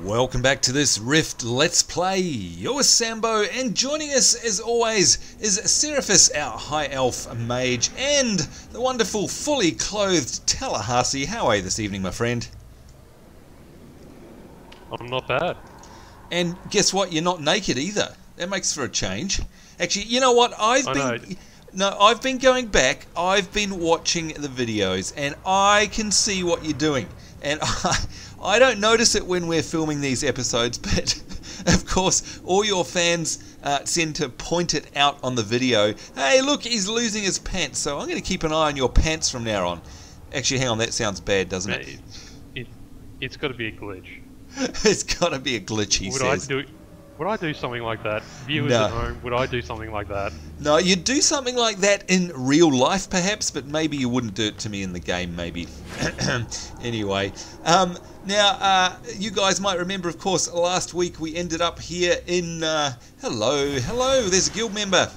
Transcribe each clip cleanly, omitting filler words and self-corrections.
Welcome back to this Rift Let's Play. You're Sambo, and joining us as always is Seraphis, our High Elf Mage, and the wonderful fully clothed Tallahassee. How are you this evening, my friend? I'm not bad. And guess what? You're not naked either. That makes for a change. Actually, you know what? I've been going back. I've been watching the videos, and I can see what you're doing. And I don't notice it when we're filming these episodes, but of course, all your fans tend to point it out on the video. Hey, look, he's losing his pants, so I'm going to keep an eye on your pants from now on. Actually, hang on, that sounds bad, doesn't it? It's got to be a glitch. It's got to be a glitch, he says. Would I do something like that? Viewers at home, would I do something like that? No, you'd do something like that in real life, perhaps, but maybe you wouldn't do it to me in the game, maybe. Anyway, now, you guys might remember, of course, last week we ended up here in... hello, there's a guild member.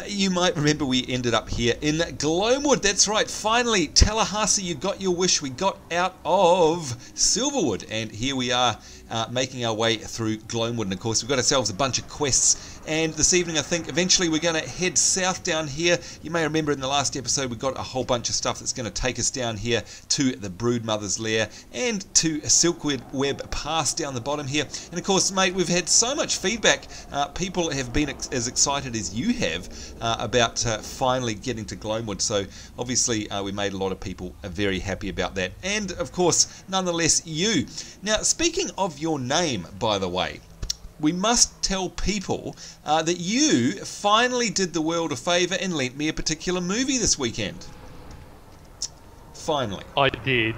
You might remember we ended up here in Gloamwood. That's right, finally, Tallahassee, you got your wish. We got out of Silverwood, and here we are making our way through Gloamwood. And of course, we've got ourselves a bunch of quests. And this evening, I think, eventually we're going to head south down here. You may remember in the last episode, we got a whole bunch of stuff that's going to take us down here to the Broodmother's Lair and to Silkwood Pass down the bottom here. And of course, mate, we've had so much feedback. People have been as excited as you have about finally getting to Gloamwood. So obviously, we made a lot of people very happy about that. And of course, nonetheless, you. Now, speaking of your name, by the way, we must tell people that you finally did the world a favour and lent me a particular movie this weekend. Finally. I did.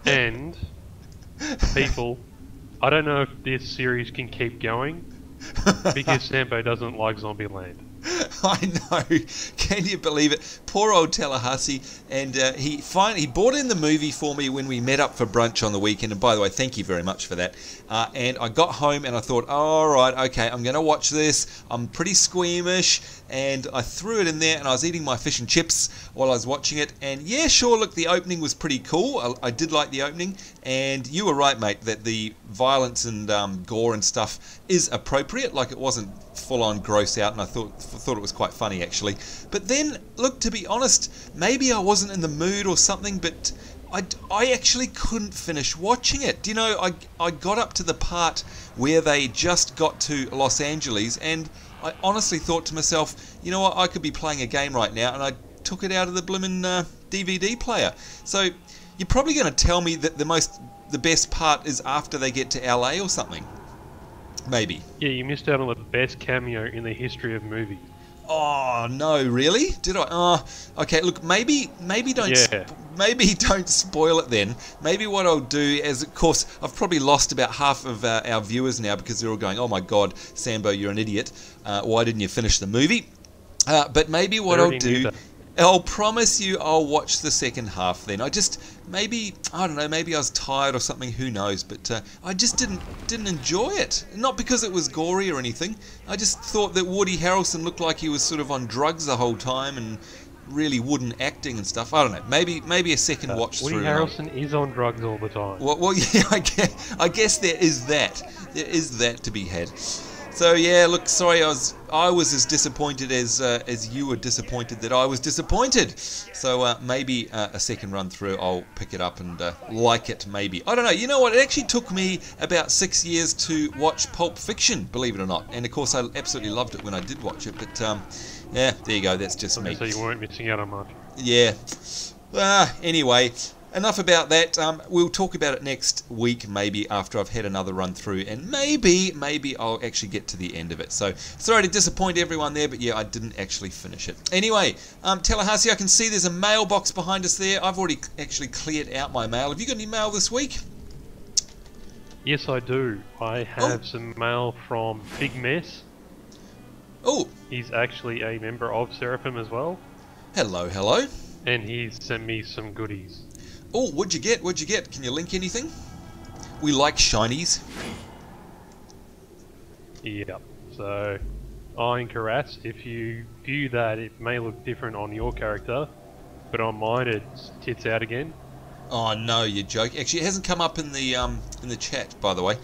And, people, I don't know if this series can keep going, because Sambo doesn't like Zombieland. I know. Can you believe it? Poor old Tallahassee. And he bought in the movie for me when we met up for brunch on the weekend. And by the way, thank you very much for that. And I got home and I thought, all right, okay, I'm going to watch this. I'm pretty squeamish. And I threw it in there and I was eating my fish and chips while I was watching it. And yeah, sure, look, the opening was pretty cool. I did like the opening. And you were right, mate, that the violence and gore and stuff is appropriate. Like, it wasn't full-on gross out, and I thought it was quite funny, actually. But then, look, to be honest, maybe I wasn't in the mood or something, but I actually couldn't finish watching it. Do you know, I got up to the part where they just got to Los Angeles, and I honestly thought to myself, you know what, I could be playing a game right now, and I took it out of the blimmin' DVD player. So you're probably going to tell me that the best part is after they get to LA or something. Maybe. Yeah, you missed out on the best cameo in the history of movies. Oh no, really? Did I? Oh, okay. Look, maybe don't spoil it then. Maybe what I'll do is, of course, I've probably lost about half of our viewers now because they're all going, "Oh my God, Sambo, you're an idiot. Why didn't you finish the movie?" But maybe what I'll do, I'll promise you I'll watch the second half then. I don't know, maybe I was tired or something, who knows, but I just didn't enjoy it. Not because it was gory or anything. I just thought that Woody Harrelson looked like he was sort of on drugs the whole time and really wooden acting and stuff. I don't know, maybe a second watch through. Woody Harrelson is on drugs all the time. Well, yeah, I guess there is that. There is that to be had. So yeah, look, sorry, I was as disappointed as you were disappointed that I was disappointed. So maybe a second run through, I'll pick it up and like it. Maybe, I don't know. You know what? It actually took me about 6 years to watch Pulp Fiction, believe it or not. And of course, I absolutely loved it when I did watch it. But yeah, there you go. That's just me. So you weren't missing out on much. Yeah. Anyway. Enough about that. We'll talk about it next week, maybe after I've had another run through, and maybe I'll actually get to the end of it. So sorry to disappoint everyone there, but yeah, I didn't actually finish it. Anyway, Tallahassee, I can see there's a mailbox behind us there. I've already actually cleared out my mail. Have you got any mail this week? Yes, I do. I have some mail from Big Mess. Oh. He's actually a member of Seraphim as well. Hello. And he's sent me some goodies. Oh, what'd you get? Can you link anything? We like shinies. Yep. So, Iron Caress, if you view that, it may look different on your character, but on mine it's tits out again. Oh no, you're joking. Actually, it hasn't come up in the chat, by the way.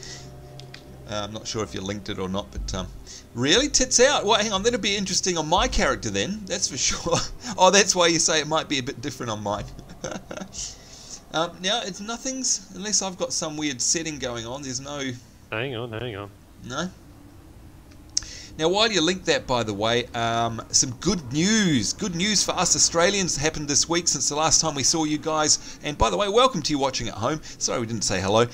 I'm not sure if you linked it or not, but really, tits out. Well, hang on, that'll be interesting on my character then. That's for sure. Oh, that's why you say it might be a bit different on mine. Now it's nothing's unless I've got some weird setting going on. There's no. Hang on. No. Now, while you link that, by the way, some good news. Good news for us Australians happened this week since the last time we saw you guys. And by the way, welcome to you watching at home. Sorry we didn't say hello.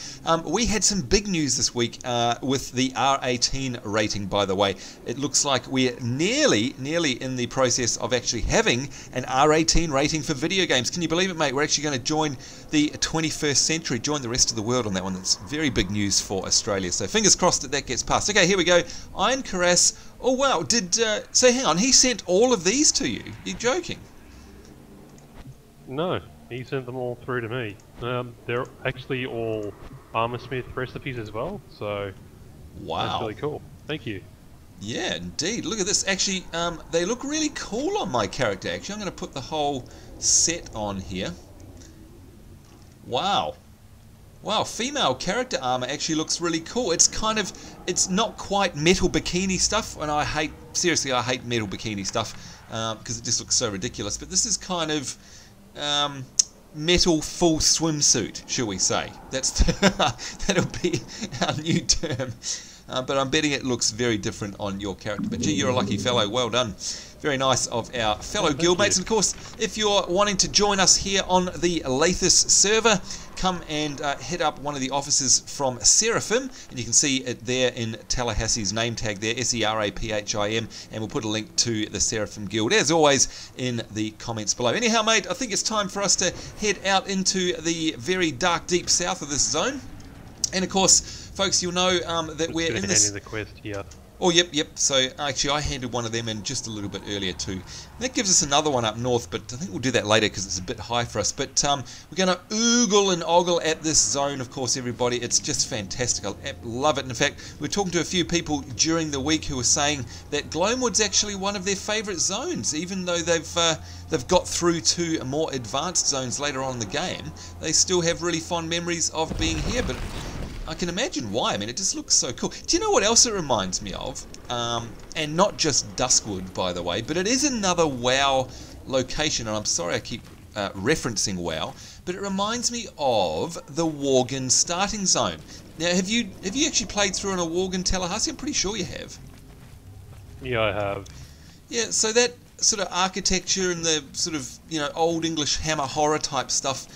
We had some big news this week with the R18 rating, by the way. It looks like we're nearly in the process of actually having an R18 rating for video games. Can you believe it, mate? We're actually going to join the 21st century, join the rest of the world on that one. That's very big news for Australia. So fingers crossed that that gets passed. Okay, here we go. Iron Caress. Oh wow, so hang on, he sent all of these to you? You're joking? No, he sent them all through to me. They're actually all Armor Smith recipes as well, so wow, that's really cool. Thank you. Yeah, indeed. Look at this. Actually, they look really cool on my character. Actually, I'm going to put the whole set on here. Wow. Wow, female character armor actually looks really cool. It's it's not quite metal bikini stuff, and seriously, I hate metal bikini stuff because it just looks so ridiculous. But this is kind of metal full swimsuit, shall we say? That'll be our new term. But I'm betting it looks very different on your character. But gee, you're a lucky fellow. Well done. Very nice of our fellow guildmates. And of course, if you're wanting to join us here on the Lathis server, come and hit up one of the offices from Seraphim, and you can see it there in Tallahassee's name tag there, SERAPHIM, and we'll put a link to the Seraphim Guild, as always, in the comments below. Anyhow, mate, I think it's time for us to head out into the very dark, deep south of this zone. And of course, folks, you'll know that we're in this... the quest here. Oh, yep. So, actually, I handed one of them in just a little bit earlier, too. That gives us another one up north, but I think we'll do that later because it's a bit high for us. But we're going to oogle and ogle at this zone, of course, everybody. It's just fantastic. I love it. In fact, we were talking to a few people during the week who were saying that Gloamwood's actually one of their favourite zones, even though they've got through to more advanced zones later on in the game. They still have really fond memories of being here, but I can imagine why. I mean, it just looks so cool. Do you know what else it reminds me of? And not just Duskwood, by the way, but it is another WoW location, and I'm sorry I keep referencing WoW, but it reminds me of the Worgen starting zone. Now, have you actually played through on a Worgen Tallahassee? I'm pretty sure you have. Yeah, I have. Yeah, so that sort of architecture and the sort of, old English hammer horror type stuff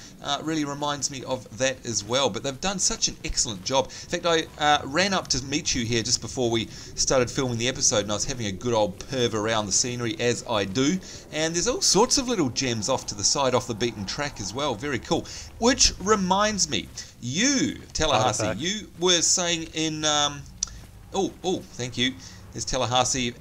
really reminds me of that as well. But they've done such an excellent job. In fact, I ran up to meet you here just before we started filming the episode, and I was having a good old perv around the scenery, as I do. And there's all sorts of little gems off to the side, off the beaten track as well. Very cool. Which reminds me, you, Tallahassee, you were saying in... thank you. There's Tallahassee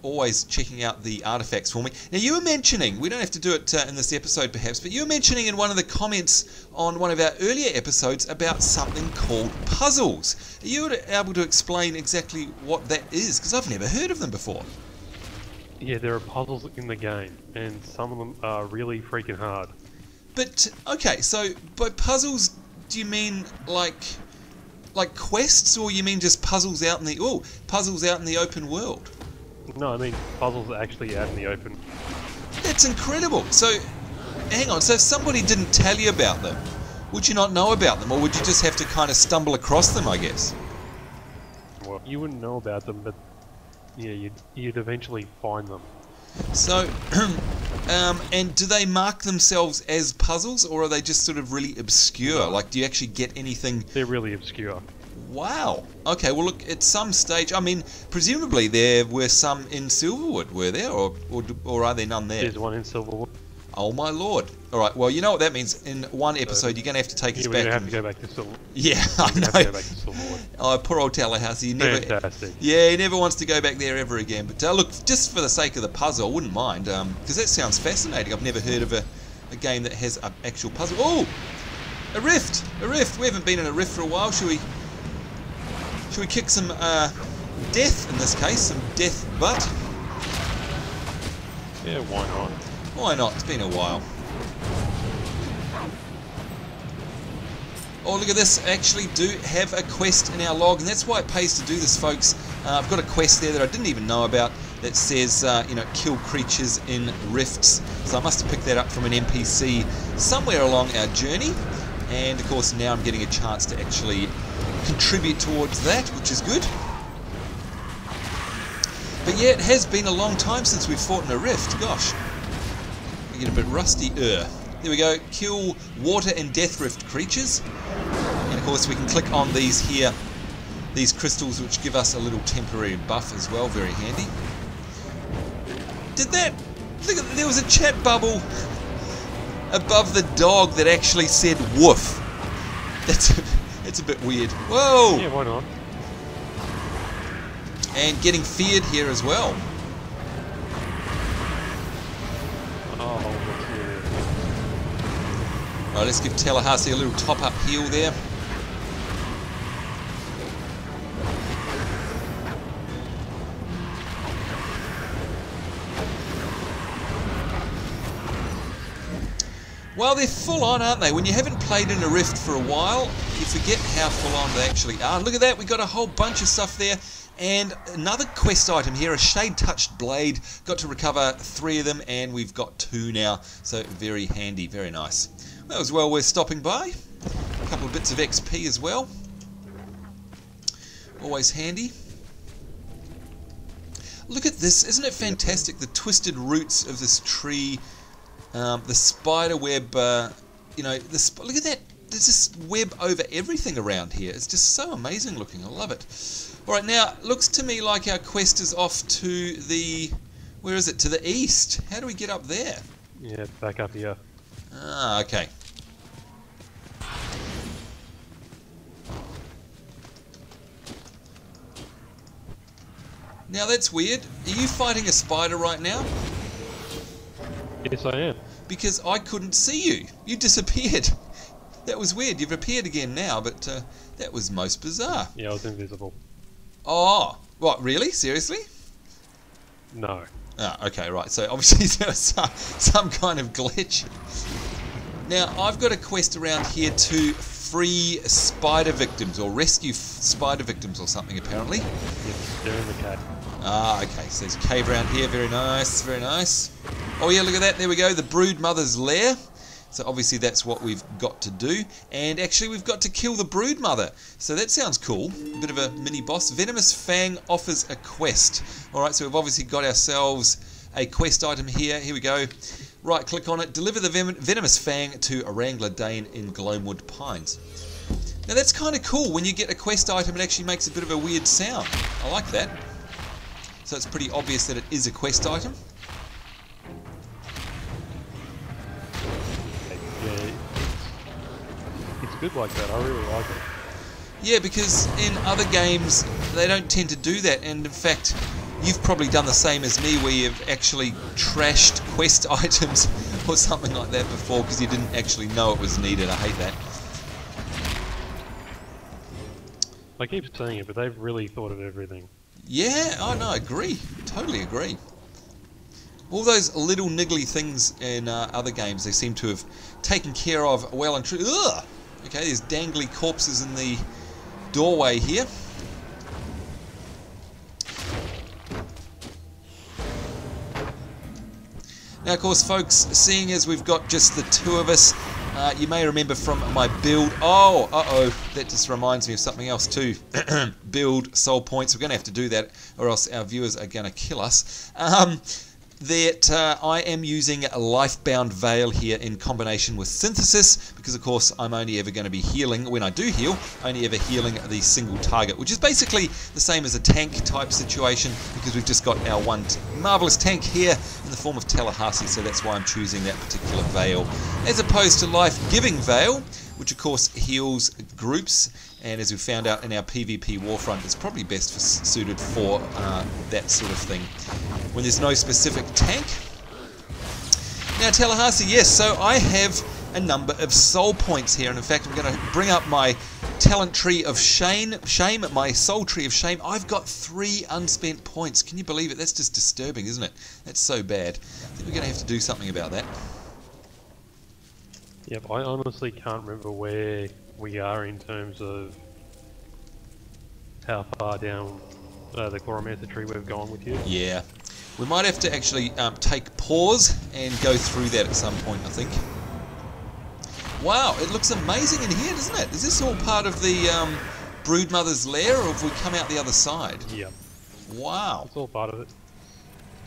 always checking out the artifacts for me. Now, you were mentioning, we don't have to do it in this episode perhaps, but you were mentioning in one of the comments on one of our earlier episodes about something called puzzles. Are you able to explain exactly what that is? Because I've never heard of them before. Yeah, there are puzzles in the game, and some of them are really freaking hard. But, okay, so by puzzles, do you mean like quests, or you mean just puzzles out in the open world? No, I mean puzzles are actually out in the open. That's incredible. So, hang on. So if somebody didn't tell you about them, would you not know about them, or would you just have to kind of stumble across them, I guess? Well, you wouldn't know about them, but yeah, you'd eventually find them. So, and do they mark themselves as puzzles, or are they just sort of really obscure? Like, do you actually get anything? They're really obscure. Wow. Okay, well look, at some stage, I mean, presumably there were some in Silverwood, were there? Or are there none there? There's one in Silverwood. Oh my lord. Alright, well, you know what that means. In one episode, you're going to have to take us back. You're going to have to go back to Silverwood. Yeah, I know. Have to go back to Silverwood. Oh, poor old Tallahassee. Fantastic. Yeah, he never wants to go back there ever again. But look, just for the sake of the puzzle, I wouldn't mind. Because that sounds fascinating. I've never heard of a game that has an actual puzzle. Oh! A rift! A rift! We haven't been in a rift for a while. Should we kick some death in this case? Some death butt? Yeah, why not? Why not? It's been a while. Oh, look at this. I actually do have a quest in our log, and that's why it pays to do this, folks. I've got a quest there that I didn't even know about that says, you know, kill creatures in rifts. So I must have picked that up from an NPC somewhere along our journey. And, of course, now I'm getting a chance to actually contribute towards that, which is good. But yeah, it has been a long time since we've fought in a rift. Gosh. We get a bit rusty. There we go. Kill water and death rift creatures. And of course we can click on these here, these crystals, which give us a little temporary buff as well. Very handy. Did that... Look at, there was a chat bubble above the dog that actually said woof. That's a bit weird. Whoa! Yeah, why not? And getting feared here as well. Alright, let's give Tallahassee a little top-up heal there. Well, they're full on, aren't they? When you haven't played in a rift for a while, you forget how full on they actually are. Look at that, we got a whole bunch of stuff there. And another quest item here, a shade-touched blade. Got to recover 3 of them, and we've got 2 now. So very handy, very nice. That was well worth stopping by. A couple of bits of XP as well. Always handy. Look at this, isn't it fantastic? The twisted roots of this tree, the spider web, you know, look at that. There's just web over everything around here. It's just so amazing looking. I love it. Alright, now, looks to me like our quest is off to the... Where is it? To the east. How do we get up there? Yeah, back up here. Ah, okay. Now that's weird. Are you fighting a spider right now? Yes, I am. Because I couldn't see you. You disappeared. That was weird. You've appeared again now, but that was most bizarre. Yeah, I was invisible. Oh, what, really? Seriously? No. Ah, okay, right. So obviously there was some kind of glitch. Now, I've got a quest around here to free spider victims, or rescue spider victims or something, apparently. Yep, they're in the cave. Ah, okay. So there's a cave around here. Very nice, very nice. Oh yeah, look at that. There we go. The Broodmother's lair. So obviously that's what we've got to do. And actually we've got to kill the Broodmother. So that sounds cool. A bit of a mini-boss. Venomous Fang offers a quest. Alright, so we've obviously got ourselves a quest item here. Here we go. Right, click on it. Deliver the Venomous Fang to a Wrangler Dane in Gloamwood Pines. Now that's kind of cool. When you get a quest item, it actually makes a bit of a weird sound. I like that. So it's pretty obvious that it is a quest item. It's good like that. I really like it. Yeah, because in other games they don't tend to do that, and in fact you've probably done the same as me where you've actually trashed quest items or something like that before because you didn't actually know it was needed. I hate that. I keep saying it, but they've really thought of everything. Yeah, oh no, I agree. Totally agree. All those little niggly things in other games they seem to have taken care of well and truly. Ugh! Okay, there's dangly corpses in the doorway here. Now, of course, folks, seeing as we've got just the 2 of us, you may remember from my build... Oh, uh-oh, that just reminds me of something else too. Build soul points. We're going to have to do that or else our viewers are going to kill us. That I am using a Lifebound Veil here in combination with Synthesis because of course I'm only ever going to be healing, when I do heal, only ever healing the single target, which is basically the same as a tank type situation because we've just got our one marvellous tank here in the form of Tallahassee, so that's why I'm choosing that particular veil as opposed to Life-Giving Veil, which of course heals groups, and as we found out in our PvP Warfront, it's probably best suited for that sort of thing when there's no specific tank. Now Tallahassee, yes, so I have a number of soul points here, and in fact I'm going to bring up my talent tree of shame, my soul tree of shame. I've got 3 unspent points. Can you believe it? That's just disturbing, isn't it? That's so bad. I think we're going to have to do something about that. Yep, I honestly can't remember where we are in terms of how far down the Chloromancer tree we've gone with you. Yeah. We might have to actually take pause and go through that at some point, I think. Wow, it looks amazing in here, doesn't it? Is this all part of the Broodmother's lair, or have we come out the other side? Yep. Wow. It's all part of it.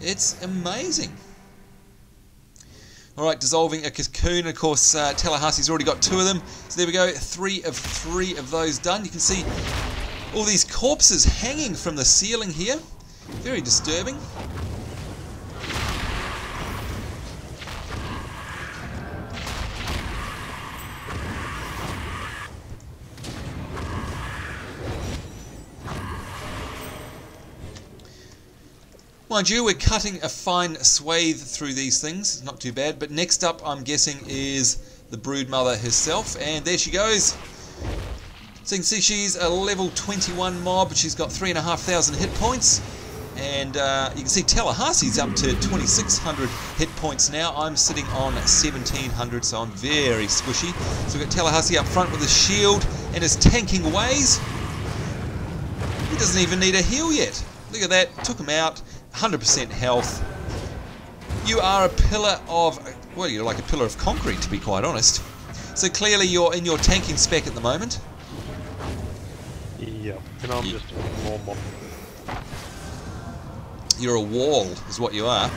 It's amazing. Alright, dissolving a cocoon. Of course, Tallahassee's already got 2 of them. So there we go, 3 of those done. You can see all these corpses hanging from the ceiling here. Very disturbing. Mind you, we're cutting a fine swathe through these things. It's not too bad. But next up, I'm guessing, is the Broodmother herself. And there she goes. So you can see she's a level 21 mob. She's got 3,500 hit points. And you can see Tallahassee's up to 2,600 hit points now. I'm sitting on 1,700, so I'm very squishy. So we've got Tallahassee up front with his shield and his tanking ways. He doesn't even need a heal yet. Look at that. Took him out. 100% health. You are a pillar of... well, you're like a pillar of concrete, to be quite honest. So clearly you're in your tanking spec at the moment. Yep, and I'm just a more mob. You're a wall, is what you are.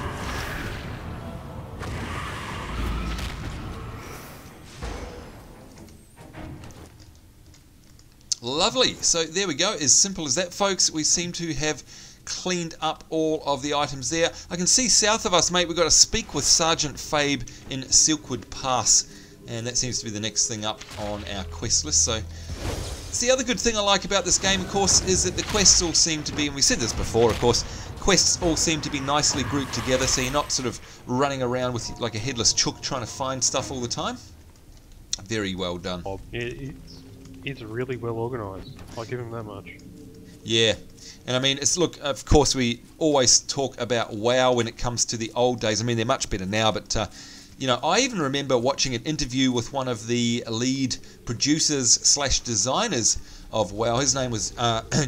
Lovely. So there we go. As simple as that, folks. We seem to have cleaned up all of the items there. I can see south of us, mate, we've got to speak with Sergeant Fabe in Silkwood Pass. And that seems to be the next thing up on our quest list. So it's the other good thing I like about this game, of course, is that the quests all seem to be, and we said this before, of course, quests all seem to be nicely grouped together, so you're not sort of running around with like a headless chook trying to find stuff all the time. Very well done. It's really well organised. I'll give him that much. Yeah. And I mean, it's, look, of course, we always talk about WoW when it comes to the old days. I mean, they're much better now, but you know, I even remember watching an interview with one of the lead producers slash designers of WoW. His name was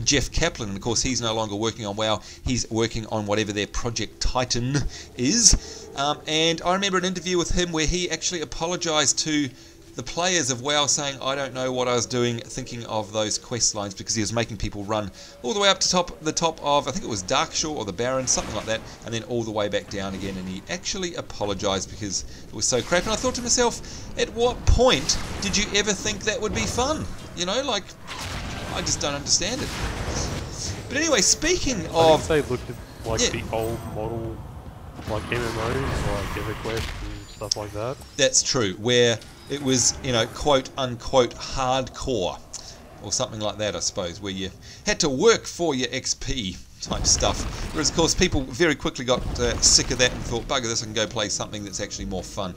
Jeff Kaplan, and of course he's no longer working on WoW. He's working on whatever their Project Titan is. And I remember an interview with him where he actually apologised to the players of WoW, saying, I don't know what I was doing thinking of those quest lines, because he was making people run all the way up to the top of, I think it was Darkshore or the Baron, something like that, and then all the way back down again, and he actually apologised because it was so crap. And I thought to myself, at what point did you ever think that would be fun? You know, like, I just don't understand it. But anyway, speaking of... they looked at like the old model, like MMOs, like EverQuest and stuff like that. That's true, where it was, you know, quote unquote hardcore, or something like that, I suppose, where you had to work for your XP type stuff. Whereas, of course, people very quickly got sick of that and thought, bugger this, I can go play something that's actually more fun.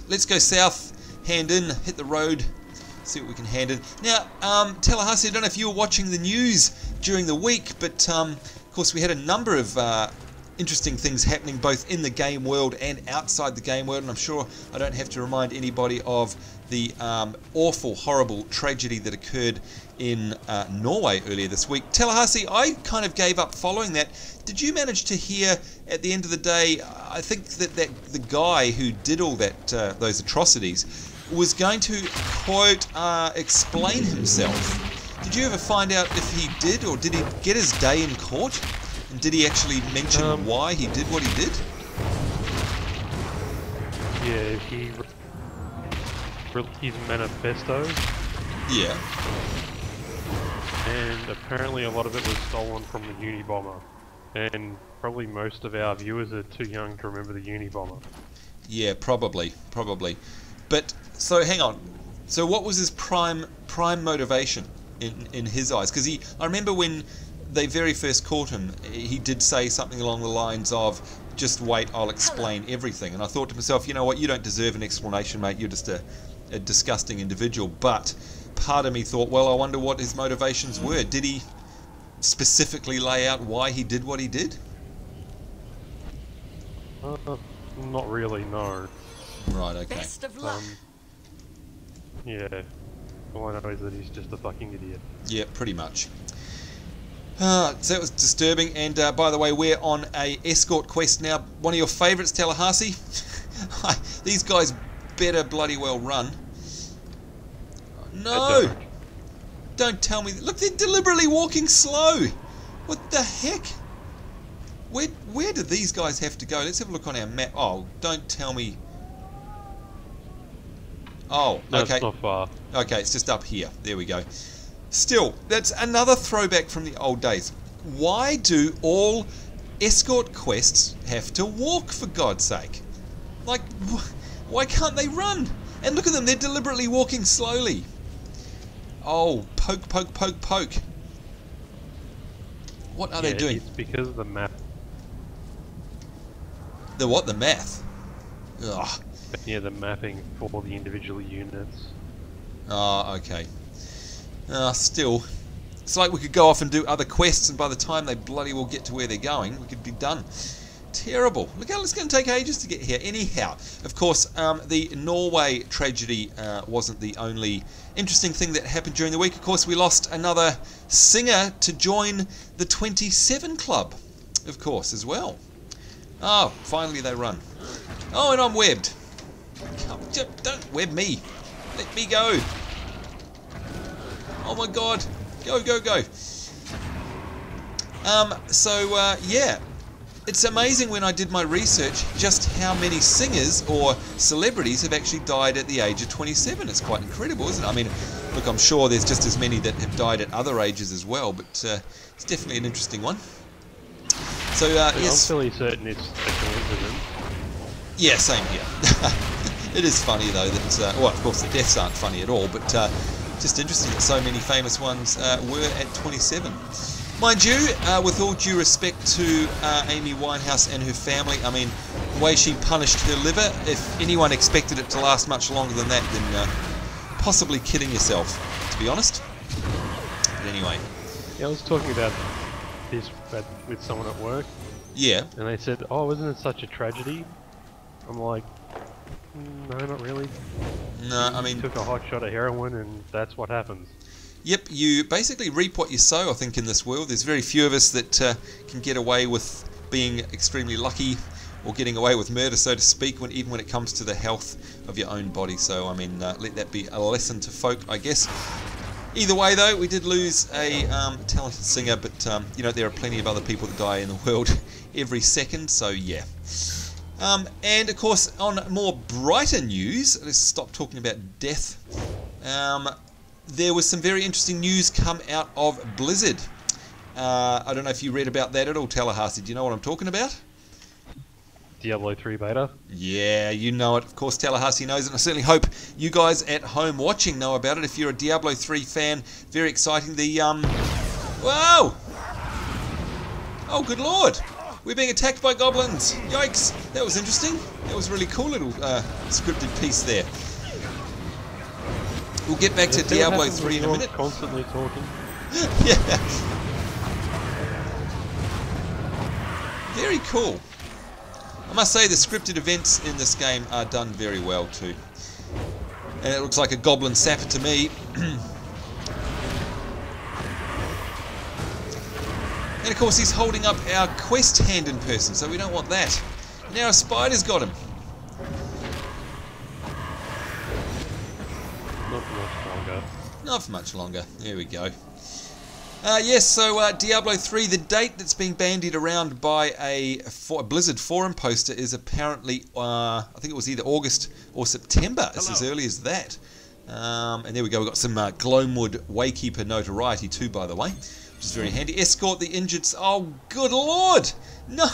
Let's go south, hand in, hit the road, see what we can hand in. Now, Tallahassee, I don't know if you were watching the news during the week, but of course we had a number of interesting things happening both in the game world and outside the game world, and I'm sure I don't have to remind anybody of the awful, horrible tragedy that occurred in Norway earlier this week. Tallahassee, I kind of gave up following that. Did you manage to hear at the end of the day, I think that the guy who did all that those atrocities was going to, quote, explain himself? Did you ever find out if he did, or did he get his day in court? And did he actually mention why he did what he did? Yeah, he released his manifesto. Yeah. And apparently a lot of it was stolen from the Unibomber. And probably most of our viewers are too young to remember the Unibomber. Yeah, probably. But, so hang on. So what was his prime motivation in his eyes? Because I remember when they very first caught him, he did say something along the lines of, just wait, I'll explain everything. And I thought to myself, you know what, you don't deserve an explanation, mate, you're just a disgusting individual. But part of me thought, well, I wonder what his motivations were. Did he specifically lay out why he did what he did? Not really, no. Right, okay. Best of luck. Yeah. All I know is that he's just a fucking idiot. Yeah, pretty much. So that was disturbing. And by the way, we're on a escort quest now. One of your favourites, Tallahassee. These guys better bloody well run. No! Don't tell me. Look, they're deliberately walking slow. What the heck? Where do these guys have to go? Let's have a look on our map. Oh, don't tell me. Oh, no, okay. it's not far. Okay, it's just up here. There we go. Still, that's another throwback from the old days. Why do all escort quests have to walk, for God's sake? Like, why can't they run? And look at them, they're deliberately walking slowly. Oh, poke, poke, poke, poke. What are they doing? It's because of the map. The what? The math? Ugh. Yeah, the mapping for the individual units. Oh, okay. Still, it's like we could go off and do other quests, and by the time they bloody well get to where they're going, we could be done. Terrible. Look how it's going to take ages to get here. Anyhow, of course, the Norway tragedy wasn't the only interesting thing that happened during the week. Of course, we lost another singer to join the 27 Club, of course, as well. Oh, finally they run. Oh, and I'm webbed. Don't web me. Let me go. Oh my god. Go, go, go. Yeah. It's amazing when I did my research just how many singers or celebrities have actually died at the age of 27. It's quite incredible, isn't it? I mean, look, I'm sure there's just as many that have died at other ages as well, but it's definitely an interesting one. So, yes. I'm fairly certain it's a coincidence. Yeah, same here. It is funny, though, that, well, of course, the deaths aren't funny at all, but just interesting that so many famous ones were at 27. Mind you, with all due respect to Amy Winehouse and her family, I mean, the way she punished her liver, if anyone expected it to last much longer than that, then possibly kidding yourself, to be honest. But anyway. Yeah, I was talking about this with someone at work. Yeah. And they said, oh, isn't it such a tragedy? I'm like, no, not really. No, I mean... You took a hot shot of heroin and that's what happens. Yep, you basically reap what you sow, I think, in this world. There's very few of us that can get away with being extremely lucky or getting away with murder, so to speak, even when it comes to the health of your own body. So, I mean, let that be a lesson to folk, I guess. Either way, though, we did lose a talented singer, but, you know, there are plenty of other people that die in the world every second, so yeah. And, of course, on more brighter news, let's stop talking about death. There was some very interesting news come out of Blizzard. I don't know if you read about that at all, Tallahassee. Do you know what I'm talking about? Diablo 3 beta? Yeah, you know it. Of course, Tallahassee knows it. And I certainly hope you guys at home watching know about it. If you're a Diablo 3 fan, very exciting. Whoa! Oh, good lord! We're being attacked by goblins. Yikes! That was interesting. That was a really cool little scripted piece there. We'll get back to Diablo 3 in a minute. Constantly talking. Yeah. Very cool. I must say the scripted events in this game are done very well too. And it looks like a goblin sapper to me. And of course he's holding up our quest hand in person, so we don't want that. Now a spider's got him. Not for much longer. There we go. Yes, so Diablo 3, the date that's being bandied around by a Blizzard forum poster is apparently, I think it was either August or September. It's as early as that. And there we go, we've got some Gloamwood Waykeeper notoriety too, by the way, which is very handy. Escort the injured... Oh, good lord! No!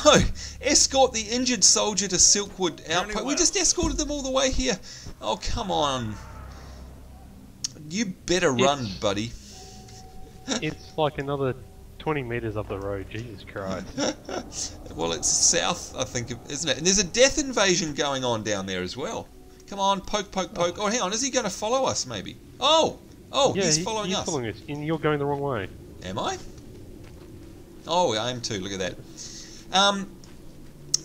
Escort the injured soldier to Silkwood Outpost. We just escorted them all the way here. Oh, come on. You better run, buddy. It's like another 20 metres up the road. Jesus Christ. Well, it's south, I think, isn't it? And there's a death invasion going on down there as well. Come on, poke, poke, poke. Oh, hang on. Is he going to follow us, maybe? Oh! Oh, yeah, he's following us. He's following us, and you're going the wrong way. Am I? Oh, I am too. Look at that.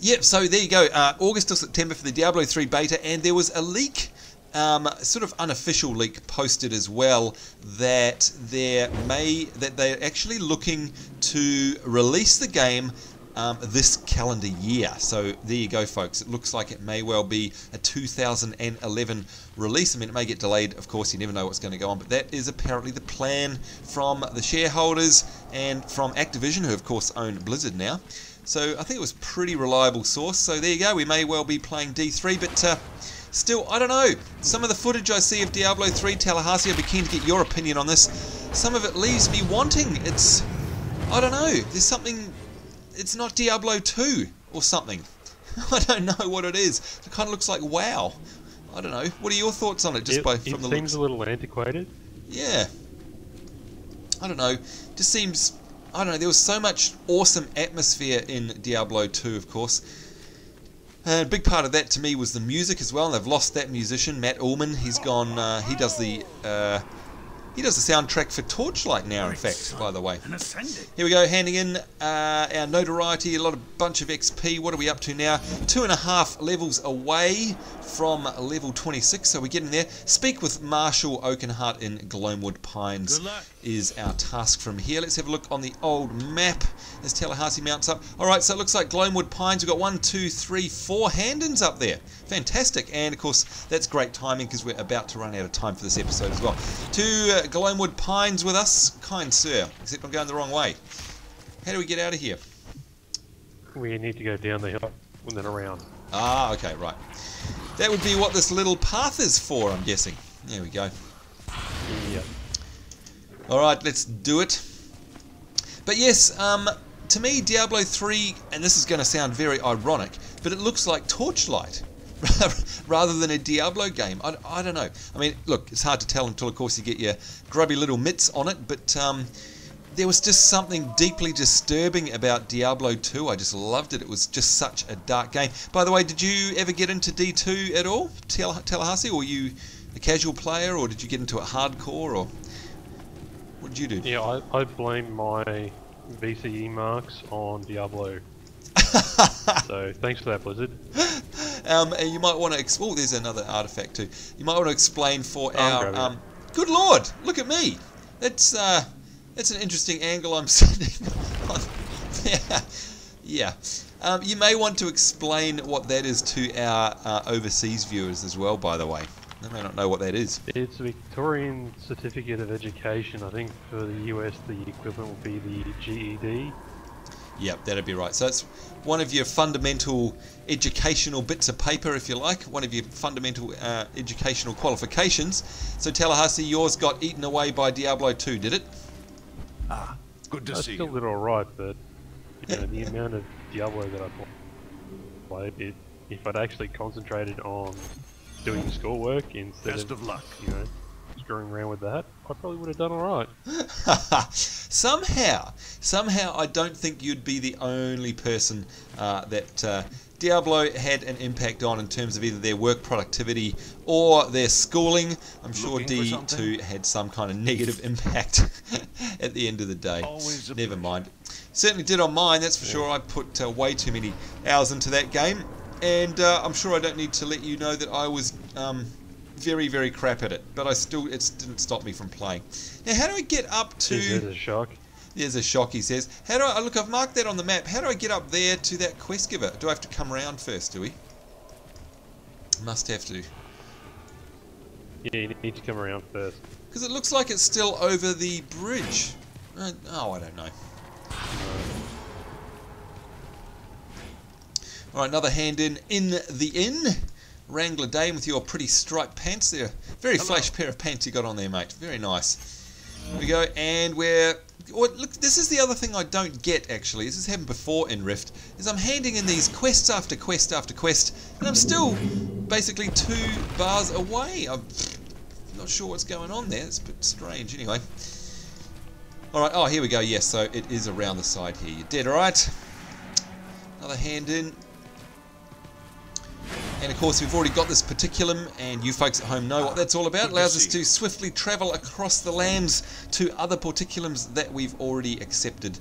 Yep, so there you go. August or September for the Diablo 3 beta, and there was a leak sort of unofficial leak posted as well that they're actually looking to release the game this calendar year. So there you go, folks. It looks like it may well be a 2011 release. I mean, it may get delayed, of course. You never know what's going to go on, but that is apparently the plan from the shareholders and from Activision, who of course own Blizzard now. So I think it was a pretty reliable source. So there you go. We may well be playing D3, but still, I don't know. Some of the footage I see of Diablo 3 Tallahassee, I'd be keen to get your opinion on this. Some of it leaves me wanting. I don't know. There's something. It's not Diablo 2 or something. I don't know what it is. It kind of looks like WoW. I don't know. What are your thoughts on it? From the looks? It seems a little antiquated. Yeah. I don't know. Just seems. I don't know. There was so much awesome atmosphere in Diablo 2, of course. And a big part of that to me was the music as well. And they've lost that musician, Matt Ullman. He's gone. He does the soundtrack for Torchlight now, in fact, by the way. Here we go, handing in our notoriety, bunch of XP. What are we up to now? 2.5 levels away from level 26, so we're getting there. Speak with Marshall Oakenhart in Gloamwood Pines is our task from here. Let's have a look on the old map as Tallahassee mounts up. Alright, so it looks like Gloamwood Pines, we've got 1, 2, 3, 4 hand-ins up there. Fantastic, and of course that's great timing because we're about to run out of time for this episode as well. To Gloamwood Pines with us, kind sir, except I'm going the wrong way. How do we get out of here? We need to go down the hill and then around. Ah, okay, right. That would be what this little path is for, I'm guessing. There we go. Yeah. Alright, let's do it. But yes, to me, Diablo 3, and this is going to sound very ironic, but it looks like Torchlight rather than a Diablo game. I don't know. I mean, look, it's hard to tell until, of course, you get your grubby little mitts on it, but there was just something deeply disturbing about Diablo 2. I just loved it. It was just such a dark game. By the way, did you ever get into D2 at all, Tallahassee, or were you a casual player, or did you get into it hardcore, or what did you do? Yeah, I blame my VCE marks on Diablo. So thanks for that, Blizzard. And you might want to. Oh, there's another artifact too. You might want to explain for our. Good Lord, look at me. That's an interesting angle I'm sitting on. Yeah. You may want to explain what that is to our overseas viewers as well. By the way, they may not know what that is. It's a Victorian Certificate of Education. I think for the US, the equivalent would be the GED. Yep, that'd be right. So it's one of your fundamental educational bits of paper, if you like, one of your fundamental educational qualifications. So Tallahassee, yours got eaten away by Diablo 2, did it? Ah, good to see you. I still did alright, but you know, the amount of Diablo that I played, if I'd actually concentrated on doing schoolwork instead Best of luck. You know, screwing around with that, I probably would have done alright. Somehow I don't think you'd be the only person that Diablo had an impact on in terms of either their work productivity or their schooling. I'm sure D2 had some kind of negative impact at the end of the day. Never mind. Certainly did on mine, that's for sure. I put way too many hours into that game, and I'm sure I don't need to let you know that I was very, very crap at it, but it didn't stop me from playing. Now, how do we get up to... There's a shock. There's a shock, he says. How do I... Look, I've marked that on the map. How do I get up there to that quest giver? Do I have to come around first, do we? Must have to. Yeah, you need to come around first. Because it looks like it's still over the bridge. Oh, I don't know. Alright, another hand in the inn. Wrangler Dame with your pretty striped pants there. Very flash pair of pants you got on there, mate. Very nice. Here we go, and look, this is the other thing I don't get, actually. This has happened before in Rift, is I'm handing in these quests after quest after quest, and I'm still basically 2 bars away. I'm not sure what's going on there. It's a bit strange, anyway. Alright, oh, here we go. Yes, so it is around the side here. You're dead, alright? Another hand in. And of course we've already got this particulum, and you folks at home know what that's all about. It allows us to swiftly travel across the lands to other particulums that we've already accepted.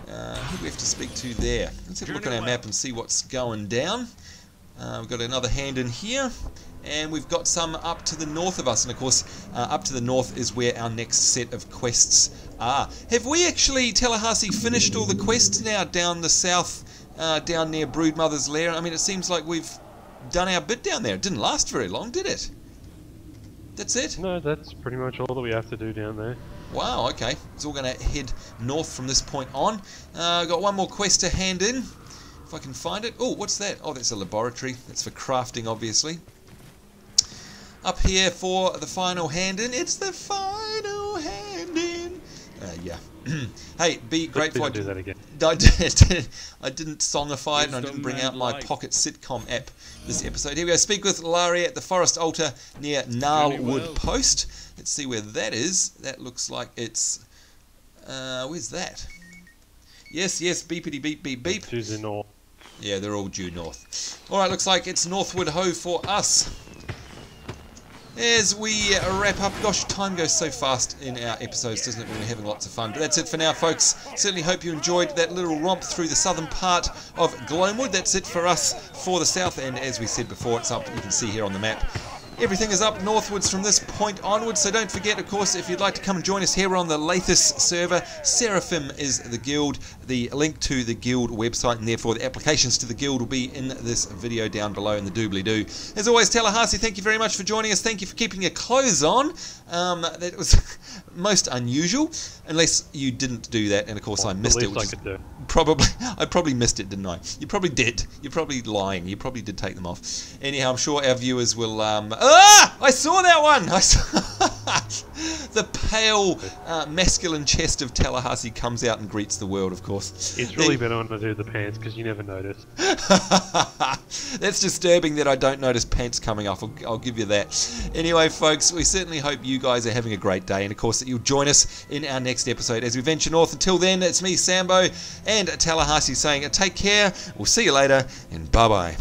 Who do we have to speak to there? Let's have a look at our map and see what's going down. We've got another hand in here, and we've got some up to the north of us, and of course up to the north is where our next set of quests are. Have we actually, Tallahassee, finished all the quests now down the south, down near Broodmother's Lair? I mean, it seems like we've done our bit down there. It didn't last very long, did it? That's it? No, that's pretty much all that we have to do down there. Wow, okay. It's all going to head north from this point on. Got one more quest to hand in, if I can find it. Oh, what's that? Oh, that's a laboratory. That's for crafting, obviously. Up here for the final hand in. It's the final hand in. Yeah. Hey, be grateful. I do that again. I didn't songify it, and I didn't bring out my pocket sitcom app this episode. Here we go. Speak with Lair at the forest altar near Gnarlwood Post. Let's see where that is. That looks like it's... where's that? Yes, beepity beep beep beep. To the north. Yeah, they're all due north. Alright, looks like it's Northwood Ho for us. As we wrap up, gosh, time goes so fast in our episodes, doesn't it, when we're having lots of fun. But that's it for now, folks. Certainly hope you enjoyed that little romp through the southern part of Gloamwood. That's it for us for the south, and as we said before, it's up, you can see here on the map. Everything is up northwards from this point onwards, so don't forget, of course, if you'd like to come and join us here on the latest server, Seraphim is the guild. The link to the guild website and therefore the applications to the guild will be in this video down below in the doobly-doo. As always, Tallahassee, thank you very much for joining us. Thank you for keeping your clothes on. That was most unusual, unless you didn't do that, and of course I missed it. Which is I probably missed it, didn't I? You probably did. You're probably lying. You probably did take them off. Anyhow, I'm sure our viewers will... I saw that one! I saw the pale, masculine chest of Tallahassee comes out and greets the world, of course. It's really been on to do the pants, because you never notice. That's disturbing that I don't notice pants coming off. I'll give you that. Anyway, folks, we certainly hope you guys are having a great day, and of course that you'll join us in our next episode as we venture north. Until then, it's me, Sambo, and Tallahassee saying take care, we'll see you later, and bye-bye.